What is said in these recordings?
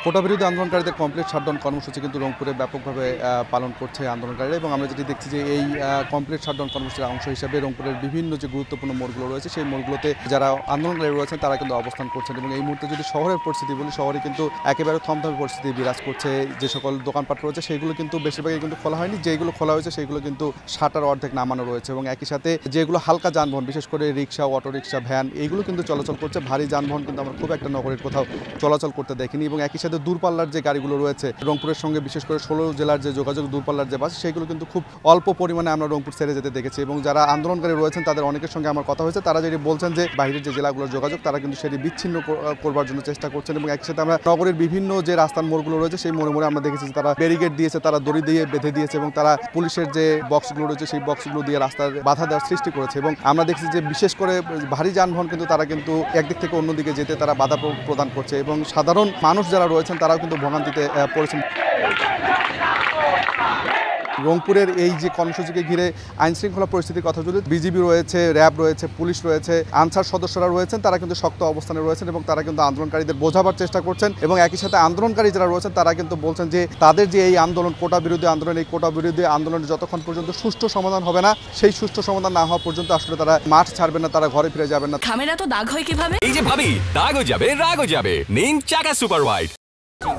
কোটা বিরোধী আন্দোলনকারীদের complete shutdown কর্মসূচি কিন্তু রংপুরে ব্যাপকভাবে পালন করছে আন্দোলনকারীরা এবং আমরা যেটি দেখছি যে এই কমপ্লিট শাটডাউন কর্মসূচির অংশ হিসেবে রংপুরের বিভিন্ন যে গুরুত্বপূর্ণ মোড়গুলো রয়েছে সেই মোড়গুলোতে যারা আন্দোলনকারী রয়েছেন তারা কিন্তু অবস্থান করছেন এবং এই মুহূর্তে যদি শহরের পরিস্থিতি বলি শহরে কিন্তু একেবারে থমথমে পরিস্থিতি বিরাজ করছে। যে সকল দোকানপাট রয়েছে সেইগুলো কিন্তু বেশিরভাগই কিন্তু খোলা হয়নি, যেগুলো খোলা হয়েছে সেইগুলো কিন্তু শাটার অর্ধেক নামানো রয়েছে এবং একই সাথে যেগুলো হালকা যানবাহন বিশেষ করে রিক্সা, অটো রিক্সা, ভ্যান এইগুলো কিন্তু চলাচল করছে। ভারী যানবাহন কিন্তু আমরা খুব একটা নগরের কোথাও চলাচল করতে দেখিনি এবং একই সাথে দূরপাল্লার যে গাড়িগুলো রয়েছে রংপুরের সঙ্গে বিশেষ করে 16 জেলার যে যোগাযোগ দূরপাল্লার যে বাস সেগুলো কিন্তু খুব অল্প পরিমাণে আমরা রংপুর ছেড়ে যেতে দেখেছি এবং যারা আন্দোলনকারী রয়েছেন তাদের অনেকের সঙ্গে আমার কথা হয়েছে, তারা যেটি বলছেন যে বাইরের যে জেলাগুলোর যোগাযোগ তারা কিন্তু সেটি বিচ্ছিন্ন করবার জন্য চেষ্টা করছেন এবং একই সাথে আমরা নগরের বিভিন্ন যে রাস্তার মোড়গুলো রয়েছে সেই মোড়ে মোড়ে আমরা দেখেছি যে তারা ব্যারিকেড দিয়েছে, তারা দড়ি দিয়ে বেঁধে দিয়েছে এবং তারা পুলিশের যে বক্সগুলো রয়েছে সেই বক্সগুলো দিয়ে রাস্তার বাধা দেওয়ার সৃষ্টি করেছে এবং আমরা দেখছি যে বিশেষ করে ভারী যানবাহন কিন্তু তারা কিন্তু একদিক থেকে অন্যদিকে যেতে তারা বাধা প্রদান করছে এবং সাধারণ মানুষ যারা রয়েছেন তারাও কিন্তু ভোগান্তিতে পড়েছেন। রংপুরের এই যে কর্মসূচিকে ঘিরে আইনশৃঙ্খলা পরিস্থিতির কথা যদি বিজিবি রয়েছে, র্যাব রয়েছে, পুলিশ রয়েছে, আনসার সদস্যরা রয়েছেন, তারা কিন্তু শক্ত অবস্থানে রয়েছেন এবং তারা কিন্তু আন্দোলনকারীদের বোঝাবার চেষ্টা করছেন এবং একই সাথে আন্দোলনকারী যারা রয়েছেন তারা কিন্তু বলছেন যে তাদের যে এই আন্দোলন কোটা বিরোধী আন্দোলন, এই কোটা বিরোধী আন্দোলনের যতক্ষণ পর্যন্ত সুষ্ঠু সমাধান হবে না সেই সুষ্ঠু সমাধান না হওয়া পর্যন্ত আসলে তারা মাঠ ছাড়বেন না, তারা ঘরে ফিরে যাবেন না। থামে না তো দাগ হয় কিভাবে? এই যে ভাবি দাগও যাবে রাগও যাবে, নিন চাকা সুপার হোয়াইট।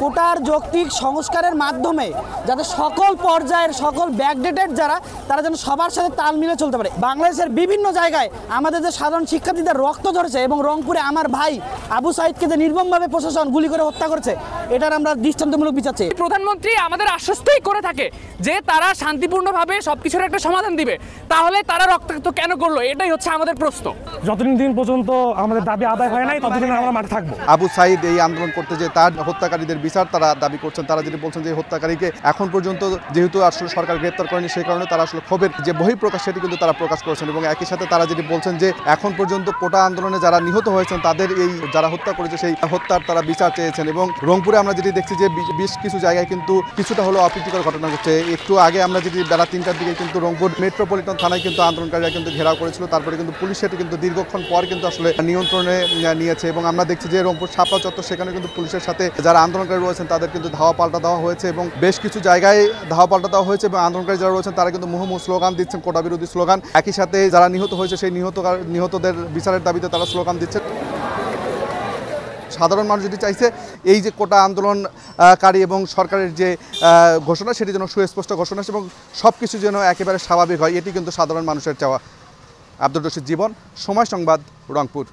কোটার যৌক্তিক সংস্কারের মাধ্যমে যাতে সকল পর্যায়ের সকল ব্যাকডেটেড যারা তারা যেন সবার সাথে তাল মিলে চলতে পারে। বাংলাদেশের বিভিন্ন জায়গায় আমাদের যে সাধারণ শিক্ষার্থীদের রক্ত ঝরেছে এবং রংপুরে আমার ভাই আবু সাইদকে যে নির্মমভাবে প্রশাসন গুলি করে হত্যা করছে এটার আমরা দৃষ্টান্তমূলক বিচার চাই। প্রধানমন্ত্রী আমাদের আশ্বস্তই করে থাকে যে তারা শান্তিপূর্ণভাবে সবকিছুর একটা সমাধান দিবে, তাহলে তারা রক্তাক্ত কেন করলো? এটাই হচ্ছে আমাদের প্রশ্ন। যতদিন পর্যন্ত আমাদের দাবি আদায় হয় নাই ততদিন আমরা মাঠে থাকবো। আবু সাইদ এই আন্দোলন করতে যে তার হত্যাকারীদের বিচার তারা দাবি করছেন, তারা যেটি বলছেন যে হত্যাকারীকে এখন পর্যন্ত যেহেতু আসলে সরকার গ্রেপ্তার করেনি সেই কারণে তারা আসলে ক্ষোভের যে বহিঃপ্রকাশ সেটি কিন্তু তারা প্রকাশ করেছেন এবং একই সাথে তারা যেটি বলছেন যে এখন পর্যন্ত কোটা আন্দোলনে যারা নিহত হয়েছেন তাদের এই যারা হত্যা করেছে সেই হত্যার তারা বিচার চেয়েছেন এবং রংপুরে আমরা যেটি দেখছি যে বেশ কিছু জায়গায় কিন্তু কিছুটা হলো অপ্রীতিকর ঘটনা ঘটছে। একটু আগে আমরা যেটি বেলা 3টার দিকে কিন্তু রংপুর মেট্রোপলিটন থানায় কিন্তু আন্দোলনকারীরা কিন্তু ঘেরাও করেছিল, তারপরে কিন্তু পুলিশ সেটি কিন্তু দীর্ঘক্ষণ পর কিন্তু আসলে নিয়ন্ত্রণে নিয়েছে এবং আমরা দেখছি যে রংপুর শাপলা চত্বর সেখানে কিন্তু পুলিশের সাথে যারা আন্দোলনকারী রয়েছেন তাদের কিন্তু ধাওয়া পাল্টা দেওয়া হয়েছে এবং বেশ কিছু জায়গায় ধাওয়া পাল্টা দেওয়া হয়েছে এবং আন্দোলনকারী যারা রয়েছেন তারা কিন্তু মুহুর্মুহু স্লোগান দিচ্ছেন, কোটা বিরোধী স্লোগান। একই সাথে যারা নিহত হয়েছে সেই নিহতদের বিচারের দাবিতে তারা স্লোগান দিচ্ছেন। সাধারণ মানুষ যেটি চাইছে এই যে কোটা আন্দোলনকারী এবং সরকারের যে ঘোষণা সেটি যেন সুস্পষ্ট ঘোষণা এবং সব কিছু যেন একেবারে স্বাভাবিক হয়, এটি কিন্তু সাধারণ মানুষের চাওয়া। আব্দুর রশিদ জীবন, সময় সংবাদ, রংপুর।